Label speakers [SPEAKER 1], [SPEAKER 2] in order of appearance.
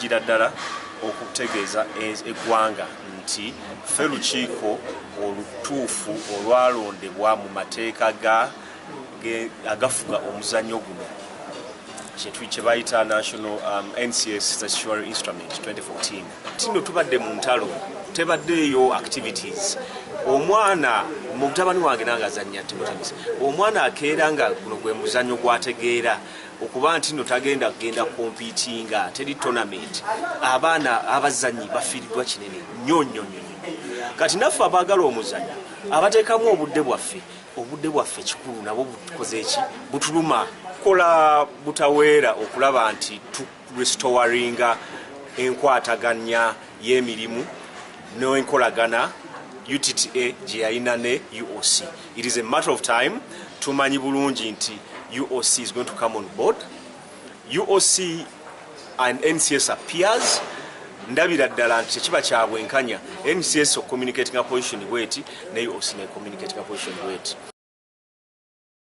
[SPEAKER 1] tugira ddala okutegeeza eggwanga nti ffe lukiiko olutuufu olwalondebwa mu mateeka agafuga omuzannyo guno kye bayita National NCS Statutory Instrument 2014. Tino tubadde mu ntalo tebaddeeyo activities. Omwana mutabani wange nanga azannya tennis. Omwana akeera nga guno gwe muzannyo gwategeera okuba nti no tagenda competinga teri tournament. Abaana abazannyi bafiiridwa kinene nnyo. Kati naffe abaagala omuzannyo abateekamu obudde bwaffe kikulu nabo bukoze eki butuluma kola butaweera okulaba nti tu restoringa enkwataganya y'emirimu n'enkolagana UTTA gye yalina ne UOC. It is a matter of time. Tumanyi bulungi nti UOC is going to come on board. UOC and NCS are peers. Ndabira ddala nti kiba kya bwenkanya NCS communicating a position bweti ne UOC ne communicating a position bweti.